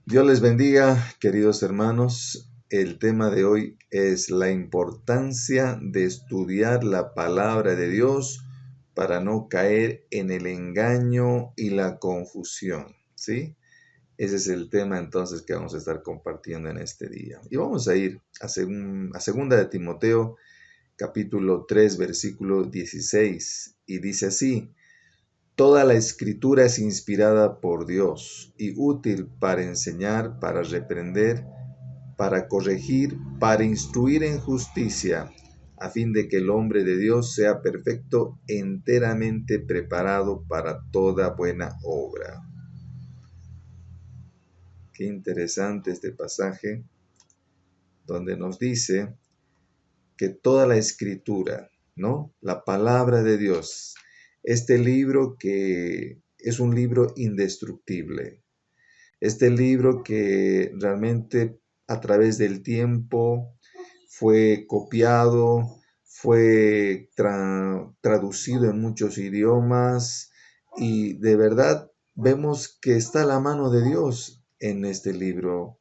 Dios les bendiga, queridos hermanos. El tema de hoy es la importancia de estudiar la palabra de Dios para no caer en el engaño y la confusión, ¿sí? Ese es el tema entonces que vamos a estar compartiendo en este día. Y vamos a ir a segunda de Timoteo, capítulo 3, versículo 16, y dice así: Toda la escritura es inspirada por Dios y útil para enseñar, para reprender, para corregir, para instruir en justicia, a fin de que el hombre de Dios sea perfecto, enteramente preparado para toda buena obra. Qué interesante este pasaje donde nos dice que toda la escritura, ¿no? La palabra de Dios, este libro que es un libro indestructible, este libro que realmente a través del tiempo fue copiado, fue traducido en muchos idiomas y de verdad vemos que está la mano de Dios en este libro.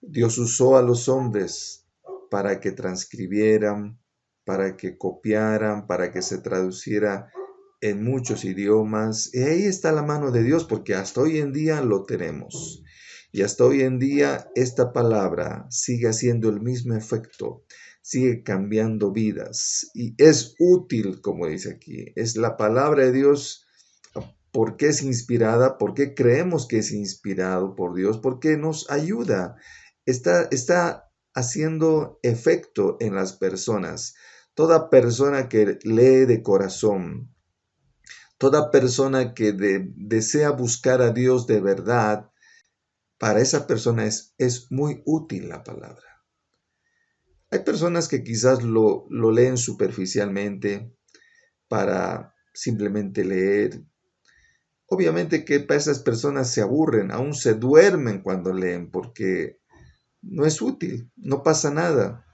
Dios usó a los hombres para que transcribieran, para que copiaran, para que se traduciera en muchos idiomas. Y ahí está la mano de Dios, porque hasta hoy en día lo tenemos. Y hasta hoy en día esta palabra sigue haciendo el mismo efecto, sigue cambiando vidas y es útil, como dice aquí. Es la palabra de Dios. ¿Por qué es inspirada? ¿Por qué creemos que es inspirado por Dios? Porque nos ayuda. Está haciendo efecto en las personas. Toda persona que lee de corazón, toda persona que desea buscar a Dios de verdad, para esa persona es muy útil la palabra. Hay personas que quizás lo leen superficialmente para simplemente leer. Obviamente que para esas personas se aburren, aún se duermen cuando leen porque no es útil, no pasa nada.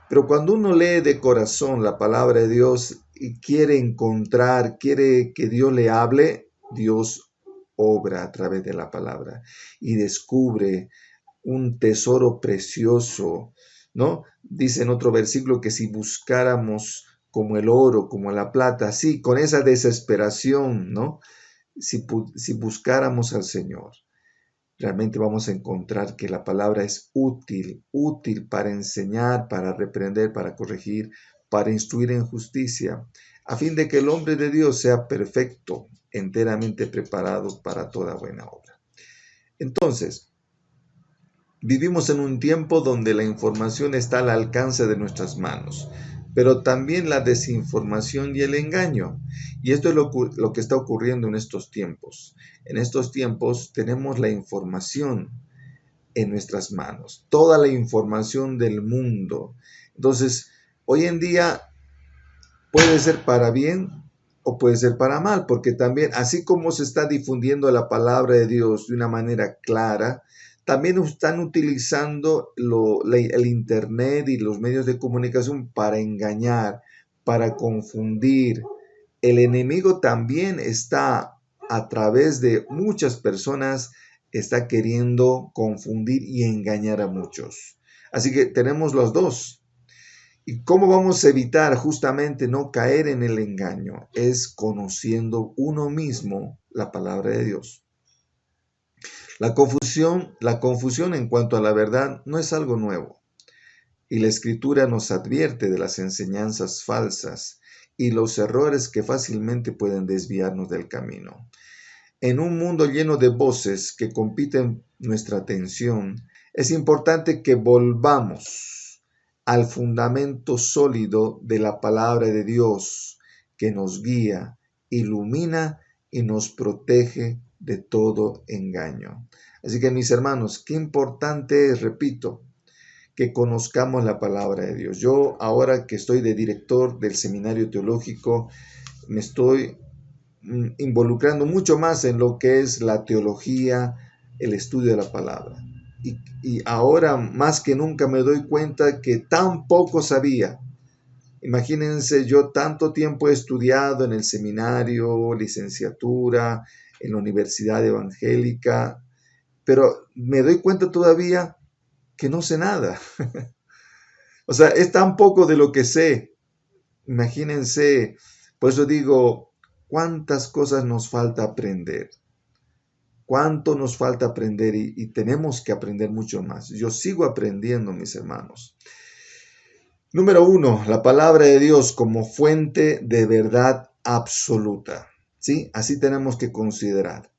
Pero cuando uno lee de corazón la palabra de Dios y quiere encontrar, quiere que Dios le hable, Dios obra a través de la palabra y descubre un tesoro precioso, ¿no? Dice en otro versículo que si buscáramos como el oro, como la plata, sí, con esa desesperación, ¿no? Si buscáramos al Señor, realmente vamos a encontrar que la palabra es útil, útil para enseñar, para reprender, para corregir, para instruir en justicia, a fin de que el hombre de Dios sea perfecto, enteramente preparado para toda buena obra. Entonces, vivimos en un tiempo donde la información está al alcance de nuestras manos, pero también la desinformación y el engaño. Y esto es lo que está ocurriendo en estos tiempos. En estos tiempos tenemos la información en nuestras manos, toda la información del mundo. Entonces, hoy en día puede ser para bien o puede ser para mal, porque también, así como se está difundiendo la palabra de Dios de una manera clara, también están utilizando el Internet y los medios de comunicación para engañar, para confundir. El enemigo también está a través de muchas personas, está queriendo confundir y engañar a muchos. Así que tenemos los dos. ¿Y cómo vamos a evitar justamente no caer en el engaño? Es conociendo uno mismo la palabra de Dios. La confusión en cuanto a la verdad no es algo nuevo. Y la Escritura nos advierte de las enseñanzas falsas y los errores que fácilmente pueden desviarnos del camino. En un mundo lleno de voces que compiten nuestra atención, es importante que volvamos al fundamento sólido de la palabra de Dios que nos guía, ilumina y nos protege de todo engaño. Así que mis hermanos, qué importante es, repito, que conozcamos la palabra de Dios. Yo ahora que estoy de director del seminario teológico, me estoy involucrando mucho más en lo que es la teología, el estudio de la palabra. Y ahora más que nunca me doy cuenta que tan poco sabía. Imagínense, yo tanto tiempo he estudiado en el seminario, licenciatura, en la universidad evangélica, pero me doy cuenta todavía que no sé nada. O sea, es tan poco de lo que sé. Imagínense, por eso digo, cuántas cosas nos falta aprender. Cuánto nos falta aprender y tenemos que aprender mucho más. Yo sigo aprendiendo, mis hermanos. Número 1, la palabra de Dios como fuente de verdad absoluta. ¿Sí? Así tenemos que considerar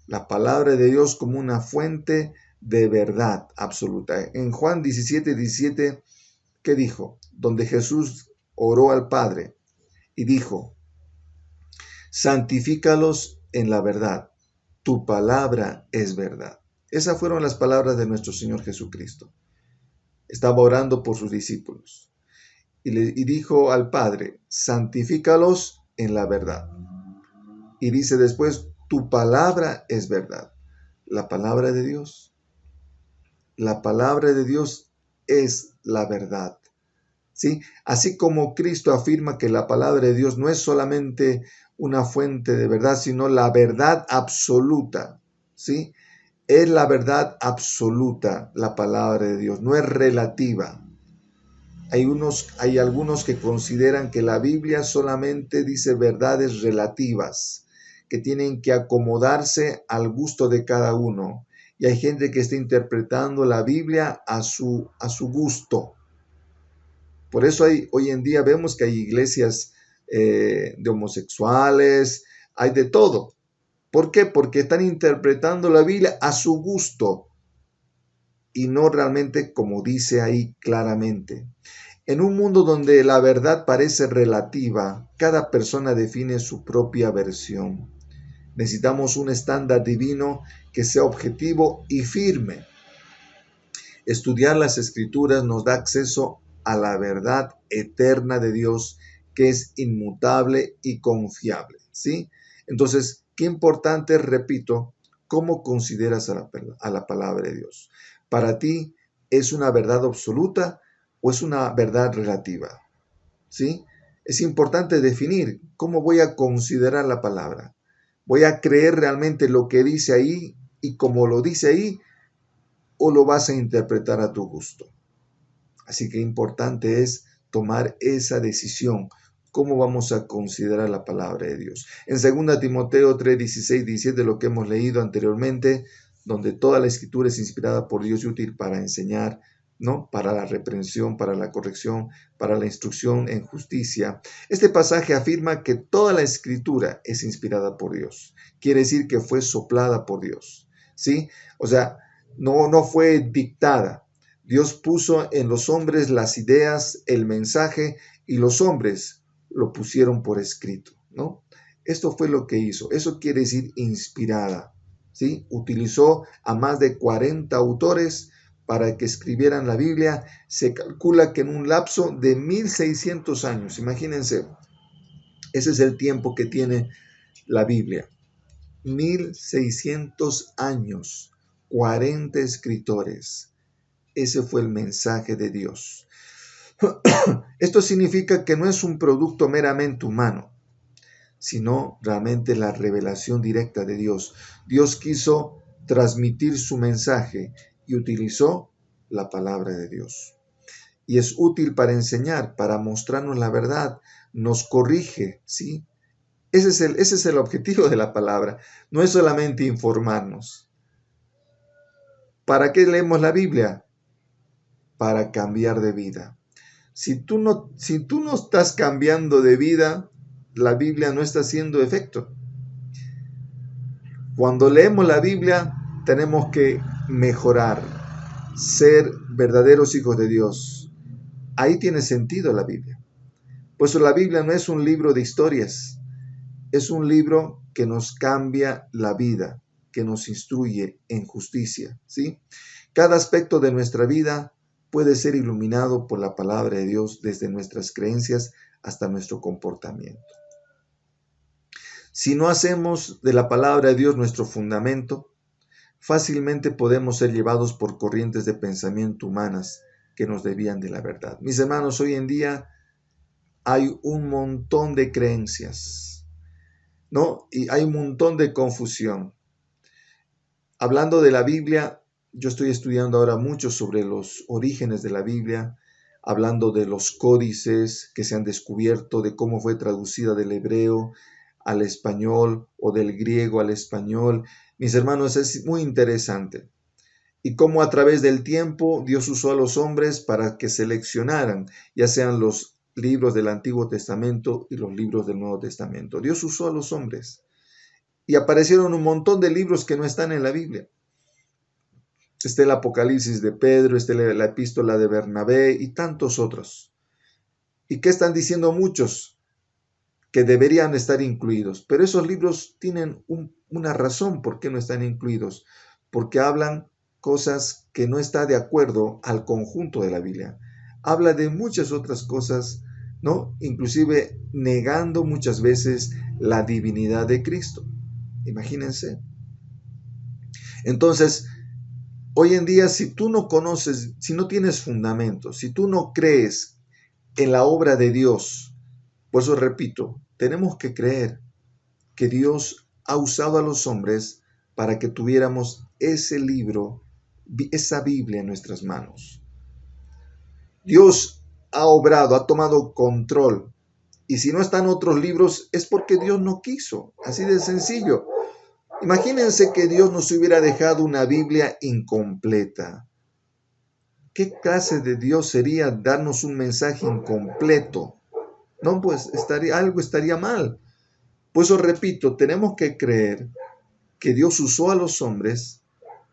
la palabra de Dios como una fuente de verdad absoluta. En Juan 17:17, ¿qué dijo? Donde Jesús oró al Padre y dijo, santifícalos en la verdad, tu palabra es verdad. Esas fueron las palabras de nuestro Señor Jesucristo. Estaba orando por sus discípulos y dijo al Padre, santifícalos en la verdad. Y dice después, tu palabra es verdad. La palabra de Dios. La palabra de Dios es la verdad. ¿Sí? Así como Cristo afirma que la palabra de Dios no es solamente una fuente de verdad, sino la verdad absoluta. ¿Sí? Es la verdad absoluta la palabra de Dios, no es relativa. Hay algunos que consideran que la Biblia solamente dice verdades relativas, que tienen que acomodarse al gusto de cada uno. Y hay gente que está interpretando la Biblia a su gusto. Por eso hoy en día vemos que hay iglesias de homosexuales, hay de todo. ¿Por qué? Porque están interpretando la Biblia a su gusto y no realmente como dice ahí claramente. En un mundo donde la verdad parece relativa, cada persona define su propia versión. Necesitamos un estándar divino que sea objetivo y firme. Estudiar las Escrituras nos da acceso a la verdad eterna de Dios, que es inmutable y confiable, ¿sí? Entonces, qué importante, repito, cómo consideras a la palabra de Dios. Para ti, ¿es una verdad absoluta o es una verdad relativa? ¿Sí? Es importante definir cómo voy a considerar la palabra. ¿Voy a creer realmente lo que dice ahí y como lo dice ahí o lo vas a interpretar a tu gusto? Así que importante es tomar esa decisión. ¿Cómo vamos a considerar la palabra de Dios? En 2 Timoteo 3, 16, 17, lo que hemos leído anteriormente, donde toda la escritura es inspirada por Dios y útil para enseñar, ¿no? Para la reprensión, para la corrección, para la instrucción en justicia. Este pasaje afirma que toda la escritura es inspirada por Dios. Quiere decir que fue soplada por Dios, ¿sí? O sea, no fue dictada. Dios puso en los hombres las ideas, el mensaje, y los hombres lo pusieron por escrito, ¿no? Esto fue lo que hizo. Eso quiere decir inspirada, ¿sí? Utilizó a más de 40 autores para que escribieran la Biblia. Se calcula que en un lapso de 1600 años, imagínense, ese es el tiempo que tiene la Biblia. 1600 años, 40 escritores. Ese fue el mensaje de Dios. Esto significa que no es un producto meramente humano, sino realmente la revelación directa de Dios. Dios quiso transmitir su mensaje y utilizó la palabra de Dios. Y es útil para enseñar, para mostrarnos la verdad, nos corrige, ¿sí? Ese es el objetivo de la palabra, no es solamente informarnos. ¿Para qué leemos la Biblia? Para cambiar de vida. Si tú no estás cambiando de vida, la Biblia no está haciendo efecto. Cuando leemos la Biblia, tenemos que mejorar, ser verdaderos hijos de Dios. Ahí tiene sentido la Biblia. Pues la Biblia no es un libro de historias, es un libro que nos cambia la vida, que nos instruye en justicia, ¿sí? Cada aspecto de nuestra vida puede ser iluminado por la palabra de Dios, desde nuestras creencias hasta nuestro comportamiento. Si no hacemos de la palabra de Dios nuestro fundamento, fácilmente podemos ser llevados por corrientes de pensamiento humanas que nos desvían de la verdad. Mis hermanos, hoy en día hay un montón de creencias, ¿no? Y hay un montón de confusión. hablando de la Biblia, yo estoy estudiando ahora mucho sobre los orígenes de la Biblia, hablando de los códices que se han descubierto, de cómo fue traducida del hebreo al español o del griego al español. Mis hermanos, es muy interesante. Y cómo a través del tiempo Dios usó a los hombres para que seleccionaran, ya sean los libros del Antiguo Testamento y los libros del Nuevo Testamento. Dios usó a los hombres y aparecieron un montón de libros que no están en la Biblia. Está el Apocalipsis de Pedro, está la Epístola de Bernabé y tantos otros. ¿Y qué están diciendo muchos? Que deberían estar incluidos. Pero esos libros tienen una razón por qué no están incluidos. Porque hablan cosas que no está de acuerdo al conjunto de la Biblia. Habla de muchas otras cosas, ¿no? Inclusive negando muchas veces la divinidad de Cristo. Imagínense. Entonces, hoy en día, si tú no conoces, si no tienes fundamentos, si tú no crees en la obra de Dios, por eso repito, tenemos que creer que Dios ha usado a los hombres para que tuviéramos ese libro, esa Biblia en nuestras manos. Dios ha obrado, ha tomado control. Y si no están otros libros, es porque Dios no quiso. Así de sencillo. Imagínense que Dios nos hubiera dejado una Biblia incompleta. ¿Qué clase de Dios sería darnos un mensaje incompleto? No, pues algo estaría mal. Por eso repito, tenemos que creer que Dios usó a los hombres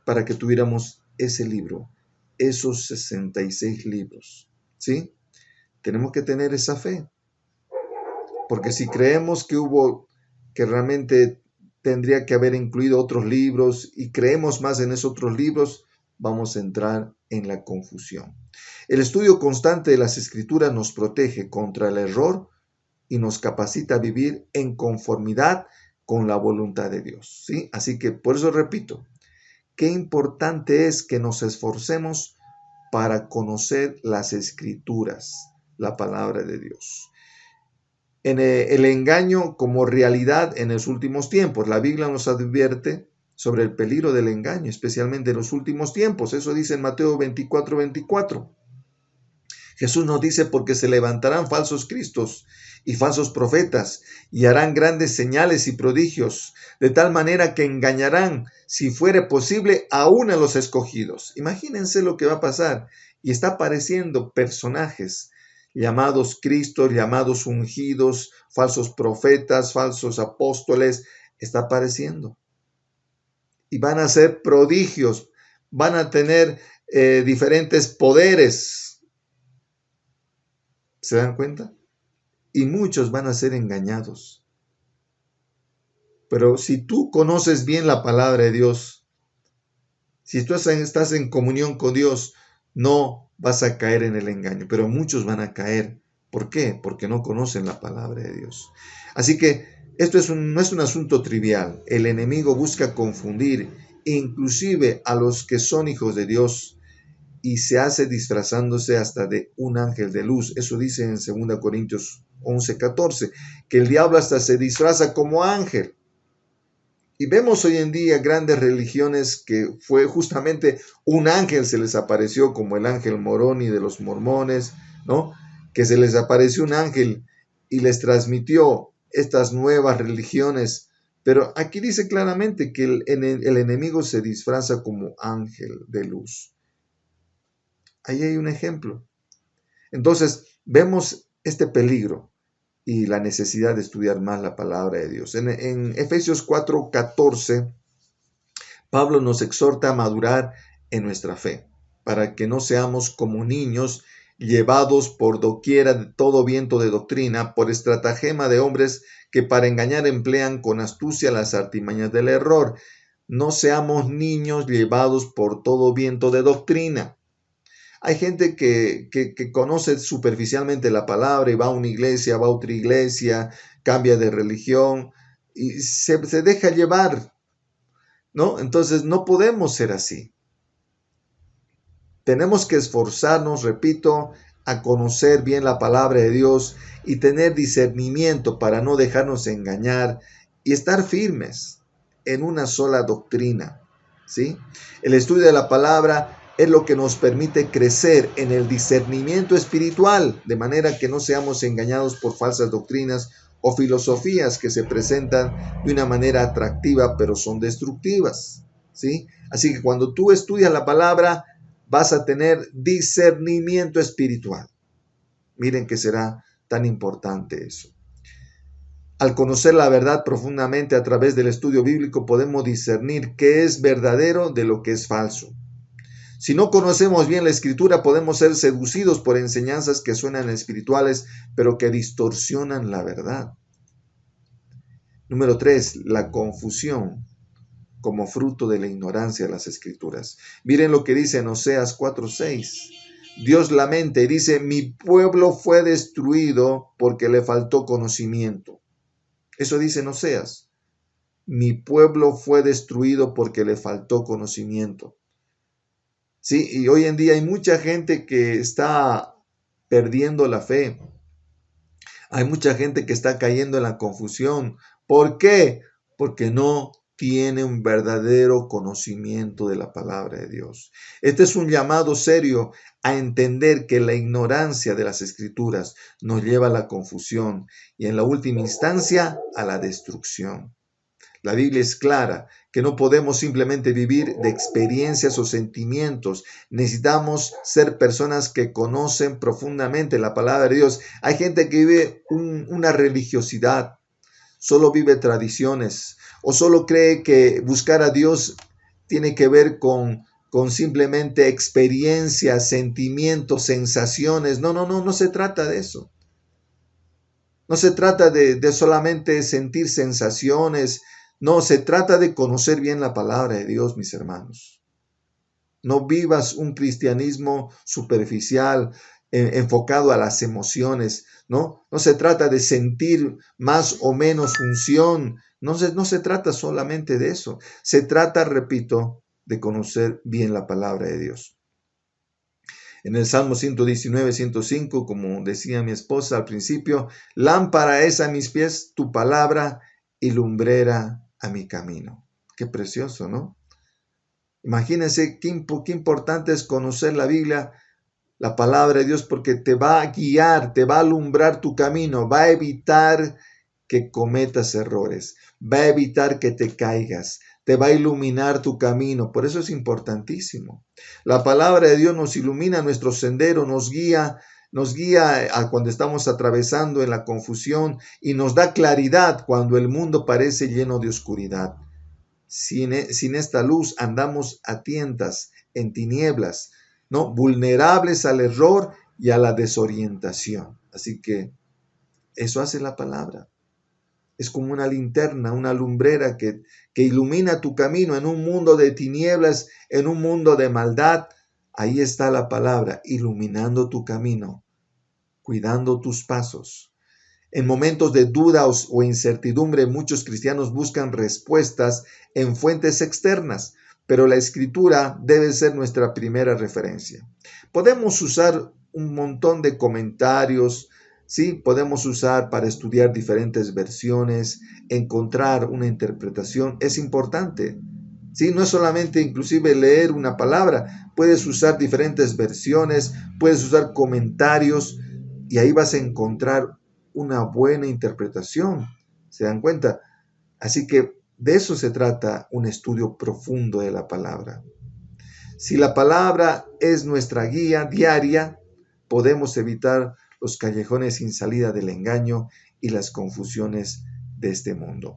para que tuviéramos ese libro, esos 66 libros, ¿sí? Tenemos que tener esa fe, porque si creemos que realmente tendría que haber incluido otros libros y creemos más en esos otros libros, vamos a entrar en la confusión. El estudio constante de las Escrituras nos protege contra el error y nos capacita a vivir en conformidad con la voluntad de Dios, ¿sí? Así que por eso repito, qué importante es que nos esforcemos para conocer las Escrituras, la palabra de Dios. En el engaño como realidad en los últimos tiempos. La Biblia nos advierte sobre el peligro del engaño, especialmente en los últimos tiempos. Eso dice en Mateo 24:24. Jesús nos dice, porque se levantarán falsos cristos y falsos profetas y harán grandes señales y prodigios, de tal manera que engañarán, si fuere posible, aún a los escogidos. Imagínense lo que va a pasar. Y está apareciendo personajes llamados Cristos, llamados ungidos, falsos profetas, falsos apóstoles, está apareciendo. Y van a hacer prodigios, van a tener diferentes poderes. ¿Se dan cuenta? Y muchos van a ser engañados. Pero si tú conoces bien la palabra de Dios, si tú estás en comunión con Dios, no vas a caer en el engaño. Pero muchos van a caer. ¿Por qué? Porque no conocen la palabra de Dios. Así que esto no es un asunto trivial. El enemigo busca confundir, inclusive a los que son hijos de Dios, y se hace disfrazándose hasta de un ángel de luz. Eso dice en 2 Corintios 11:14, que el diablo hasta se disfraza como ángel. Y vemos hoy en día grandes religiones que fue justamente un ángel se les apareció, como el ángel Moroni de los mormones, ¿no? Que se les apareció un ángel y les transmitió estas nuevas religiones. Pero aquí dice claramente que el enemigo se disfraza como ángel de luz. Ahí hay un ejemplo. Entonces, vemos este peligro y la necesidad de estudiar más la palabra de Dios. En Efesios 4:14, Pablo nos exhorta a madurar en nuestra fe, para que no seamos como niños llevados por doquiera de todo viento de doctrina, por estratagema de hombres que para engañar emplean con astucia las artimañas del error. No seamos niños llevados por todo viento de doctrina. Hay gente que conoce superficialmente la palabra y va a una iglesia, va a otra iglesia, cambia de religión y se deja llevar, ¿no? Entonces no podemos ser así. Tenemos que esforzarnos, repito, a conocer bien la palabra de Dios y tener discernimiento para no dejarnos engañar y estar firmes en una sola doctrina. ¿sí? El estudio de la palabra es lo que nos permite crecer en el discernimiento espiritual, de manera que no seamos engañados por falsas doctrinas o filosofías que se presentan de una manera atractiva, pero son destructivas, ¿sí? Así que cuando tú estudias la palabra, vas a tener discernimiento espiritual. Miren que será tan importante eso. Al conocer la verdad profundamente a través del estudio bíblico, podemos discernir qué es verdadero de lo que es falso. Si no conocemos bien la escritura, podemos ser seducidos por enseñanzas que suenan espirituales, pero que distorsionan la verdad. Número 3, la confusión como fruto de la ignorancia de las escrituras. Miren lo que dice en Oseas 4:6. Dios lamenta y dice, mi pueblo fue destruido porque le faltó conocimiento. Eso dice en Oseas. Mi pueblo fue destruido porque le faltó conocimiento. Sí, y hoy en día hay mucha gente que está perdiendo la fe. Hay mucha gente que está cayendo en la confusión. ¿Por qué? Porque no tiene un verdadero conocimiento de la palabra de Dios. Este es un llamado serio a entender que la ignorancia de las escrituras nos lleva a la confusión y en la última instancia a la destrucción. La Biblia es clara que no podemos simplemente vivir de experiencias o sentimientos. Necesitamos ser personas que conocen profundamente la palabra de Dios. Hay gente que vive una religiosidad, solo vive tradiciones o solo cree que buscar a Dios tiene que ver con simplemente experiencias, sentimientos, sensaciones. No se trata de eso. No se trata de solamente sentir sensaciones. No, se trata de conocer bien la palabra de Dios, mis hermanos. No vivas un cristianismo superficial, enfocado a las emociones, ¿no? No se trata de sentir más o menos unción. No se trata solamente de eso. Se trata, repito, de conocer bien la palabra de Dios. En el Salmo 119, 105, como decía mi esposa al principio, lámpara es a mis pies tu palabra y lumbrera a mi camino. Qué precioso, ¿no? Imagínense qué importante es conocer la Biblia, la palabra de Dios, porque te va a guiar, te va a alumbrar tu camino, va a evitar que cometas errores, va a evitar que te caigas, te va a iluminar tu camino. Por eso es importantísimo. La palabra de Dios nos ilumina nuestro sendero, nos guía a cuando estamos atravesando en la confusión y nos da claridad cuando el mundo parece lleno de oscuridad. Sin esta luz andamos a tientas, en tinieblas, ¿no? Vulnerables al error y a la desorientación. Así que eso hace la palabra. Es como una linterna, una lumbrera que ilumina tu camino en un mundo de tinieblas, en un mundo de maldad. Ahí está la palabra, iluminando tu camino, cuidando tus pasos. En momentos de duda o incertidumbre, muchos cristianos buscan respuestas en fuentes externas, pero la escritura debe ser nuestra primera referencia. Podemos usar un montón de comentarios, ¿sí? Podemos usar para estudiar diferentes versiones, encontrar una interpretación, es importante. ¿Sí? No es solamente inclusive leer una palabra, puedes usar diferentes versiones, puedes usar comentarios y ahí vas a encontrar una buena interpretación. ¿Se dan cuenta? Así que de eso se trata un estudio profundo de la palabra. Si la palabra es nuestra guía diaria, podemos evitar los callejones sin salida del engaño y las confusiones de este mundo.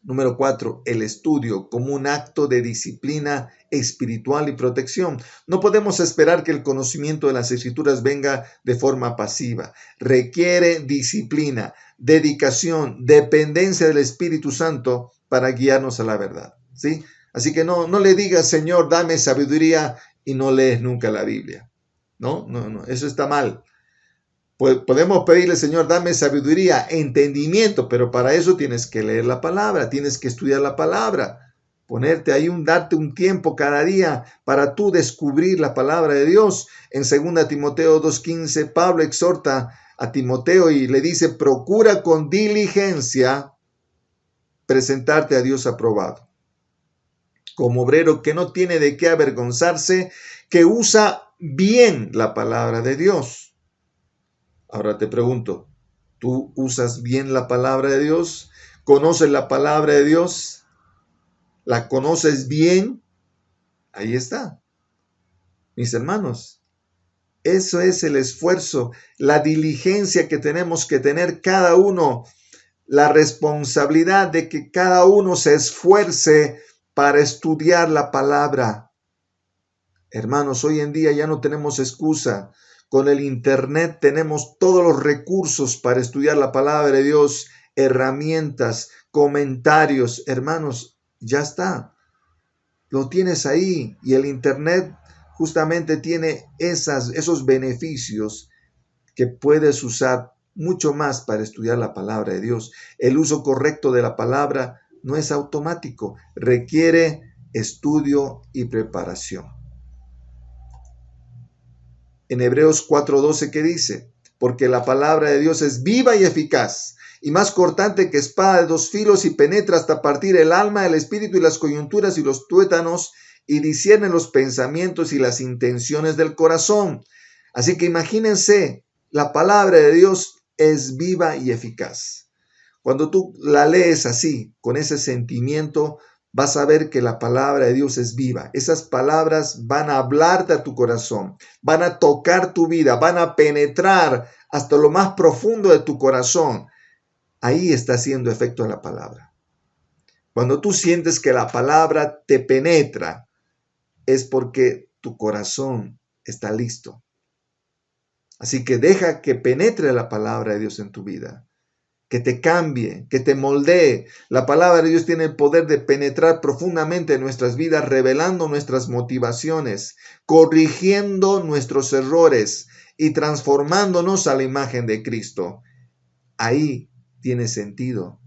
Número 4, el estudio como un acto de disciplina espiritual y protección. No podemos esperar que el conocimiento de las escrituras venga de forma pasiva. Requiere disciplina, dedicación, dependencia del Espíritu Santo para guiarnos a la verdad, ¿sí? Así que no le digas, Señor, dame sabiduría y no lees nunca la Biblia. No, eso está mal. Podemos pedirle, Señor, dame sabiduría, entendimiento, pero para eso tienes que leer la palabra, tienes que estudiar la palabra, ponerte ahí, darte un tiempo cada día para tú descubrir la palabra de Dios. En 2 Timoteo 2:15, Pablo exhorta a Timoteo y le dice, procura con diligencia presentarte a Dios aprobado. como obrero que no tiene de qué avergonzarse, que usa bien la palabra de Dios. Ahora te pregunto, ¿tú usas bien la palabra de Dios? ¿Conoces la palabra de Dios? ¿La conoces bien? Ahí está, mis hermanos. Eso es el esfuerzo, la diligencia que tenemos que tener cada uno, la responsabilidad de que cada uno se esfuerce para estudiar la palabra. Hermanos, hoy en día ya no tenemos excusa. Con el internet tenemos todos los recursos para estudiar la palabra de Dios, herramientas, comentarios. Hermanos, ya está. Lo tienes ahí y el internet justamente tiene esos beneficios que puedes usar mucho más para estudiar la palabra de Dios. El uso correcto de la palabra no es automático, requiere estudio y preparación. En Hebreos 4:12, ¿qué dice? Porque la palabra de Dios es viva y eficaz, y más cortante que espada de dos filos, y penetra hasta partir el alma, el espíritu y las coyunturas y los tuétanos, y discierne los pensamientos y las intenciones del corazón. Así que imagínense, la palabra de Dios es viva y eficaz. Cuando tú la lees así, con ese sentimiento, vas a ver que la palabra de Dios es viva. Esas palabras van a hablarte a tu corazón, van a tocar tu vida, van a penetrar hasta lo más profundo de tu corazón. Ahí está haciendo efecto la palabra. Cuando tú sientes que la palabra te penetra, es porque tu corazón está listo. Así que deja que penetre la palabra de Dios en tu vida, que te cambie, que te moldee. La palabra de Dios tiene el poder de penetrar profundamente en nuestras vidas, revelando nuestras motivaciones, corrigiendo nuestros errores y transformándonos a la imagen de Cristo. Ahí tiene sentido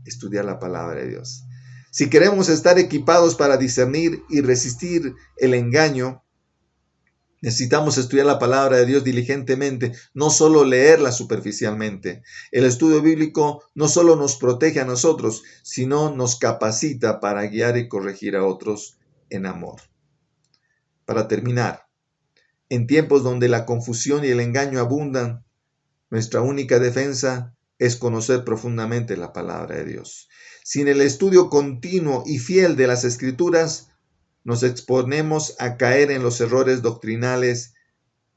estudiar la palabra de Dios. Si queremos estar equipados para discernir y resistir el engaño, necesitamos estudiar la palabra de Dios diligentemente, no solo leerla superficialmente. El estudio bíblico no solo nos protege a nosotros, sino nos capacita para guiar y corregir a otros en amor. Para terminar, en tiempos donde la confusión y el engaño abundan, nuestra única defensa es conocer profundamente la palabra de Dios. Sin el estudio continuo y fiel de las Escrituras, nos exponemos a caer en los errores doctrinales,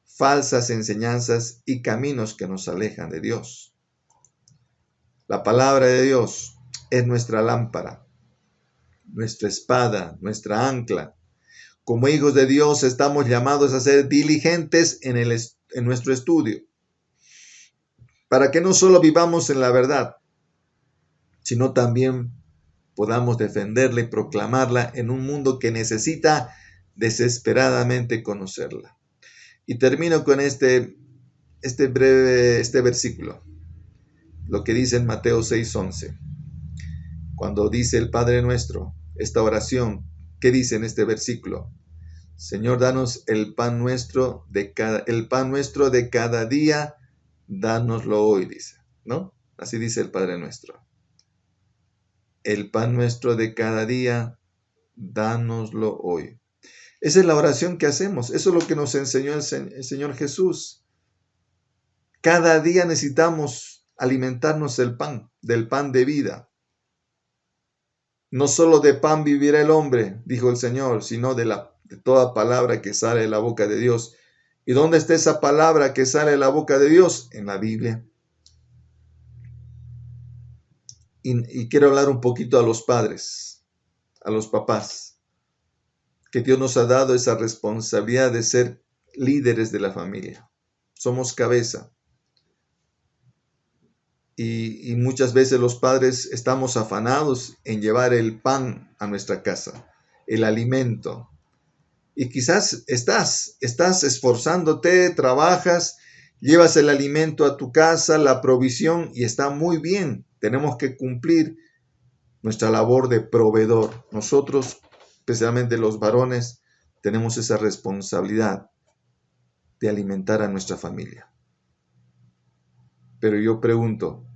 falsas enseñanzas y caminos que nos alejan de Dios. La palabra de Dios es nuestra lámpara, nuestra espada, nuestra ancla. Como hijos de Dios estamos llamados a ser diligentes en nuestro estudio, para que no solo vivamos en la verdad, sino también podamos defenderla y proclamarla en un mundo que necesita desesperadamente conocerla. Y termino con este versículo, lo que dice en Mateo 6:11. Cuando dice el Padre Nuestro, esta oración, ¿qué dice en este versículo? Señor, danos el pan nuestro de cada día, dánoslo hoy, dice, ¿no? Así dice el Padre Nuestro. El pan nuestro de cada día, dánoslo hoy. Esa es la oración que hacemos. Eso es lo que nos enseñó el Señor Jesús. Cada día necesitamos alimentarnos del pan de vida. No solo de pan vivirá el hombre, dijo el Señor, sino de toda palabra que sale de la boca de Dios. ¿Y dónde está esa palabra que sale de la boca de Dios? En la Biblia. Y quiero hablar un poquito a los padres, a los papás, que Dios nos ha dado esa responsabilidad de ser líderes de la familia. Somos cabeza. Y muchas veces los padres estamos afanados en llevar el pan a nuestra casa, el alimento. Y quizás estás esforzándote, trabajas, llevas el alimento a tu casa, la provisión, y está muy bien. Tenemos que cumplir nuestra labor de proveedor. Nosotros, especialmente los varones, tenemos esa responsabilidad de alimentar a nuestra familia. Pero yo pregunto,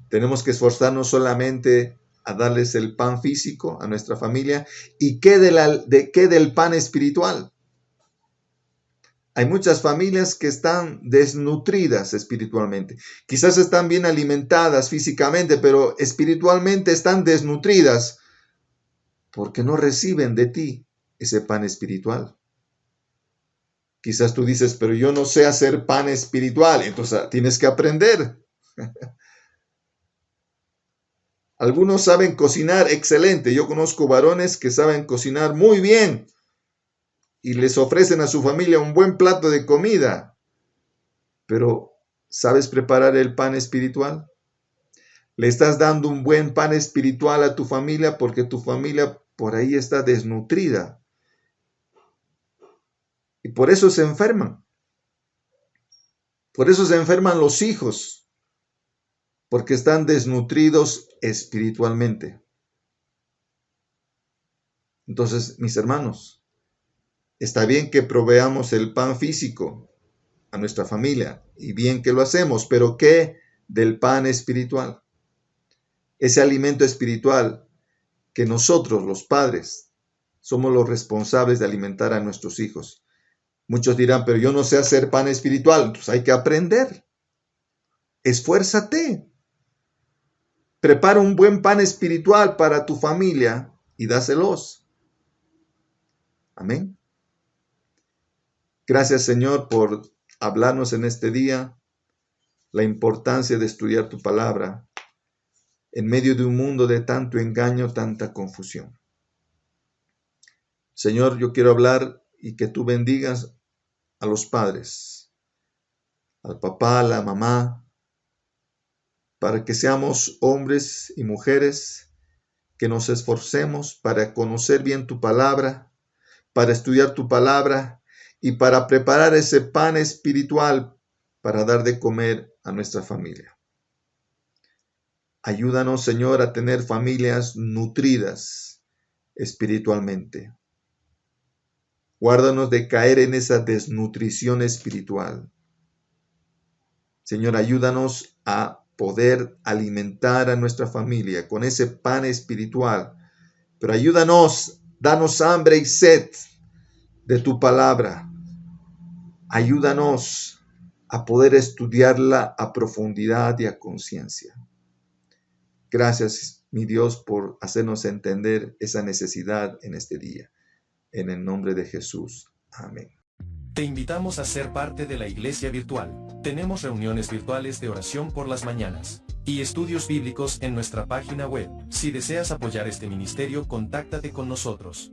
¿tenemos que esforzarnos solamente a darles el pan físico a nuestra familia. ¿Y qué del pan espiritual? Hay muchas familias que están desnutridas espiritualmente. Quizás están bien alimentadas físicamente, pero espiritualmente están desnutridas porque no reciben de ti ese pan espiritual. Quizás tú dices, pero yo no sé hacer pan espiritual, entonces tienes que aprender. Algunos saben cocinar excelente. Yo conozco varones que saben cocinar muy bien y les ofrecen a su familia un buen plato de comida. Pero, ¿sabes preparar el pan espiritual? Le estás dando un buen pan espiritual a tu familia porque tu familia por ahí está desnutrida. Y por eso se enferman. Por eso se enferman los hijos, porque están desnutridos espiritualmente. Entonces, mis hermanos, está bien que proveamos el pan físico a nuestra familia, y bien que lo hacemos, pero ¿qué del pan espiritual? Ese alimento espiritual que nosotros, los padres, somos los responsables de alimentar a nuestros hijos. Muchos dirán, pero yo no sé hacer pan espiritual. Pues hay que aprender. Esfuérzate. Prepara un buen pan espiritual para tu familia y dáselos. Amén. Gracias, Señor, por hablarnos en este día la importancia de estudiar tu palabra en medio de un mundo de tanto engaño, tanta confusión. Señor, yo quiero hablar y que tú bendigas a los padres, al papá, a la mamá, para que seamos hombres y mujeres que nos esforcemos para conocer bien tu palabra, para estudiar tu palabra y para preparar ese pan espiritual para dar de comer a nuestra familia. Ayúdanos, Señor, a tener familias nutridas espiritualmente. Guárdanos de caer en esa desnutrición espiritual. Señor, ayúdanos a poder alimentar a nuestra familia con ese pan espiritual. Pero ayúdanos, danos hambre y sed de tu palabra. Ayúdanos a poder estudiarla a profundidad y a conciencia. Gracias, mi Dios, por hacernos entender esa necesidad en este día. En el nombre de Jesús. Amén. Te invitamos a ser parte de la iglesia virtual. Tenemos reuniones virtuales de oración por las mañanas y estudios bíblicos en nuestra página web. Si deseas apoyar este ministerio, contáctate con nosotros.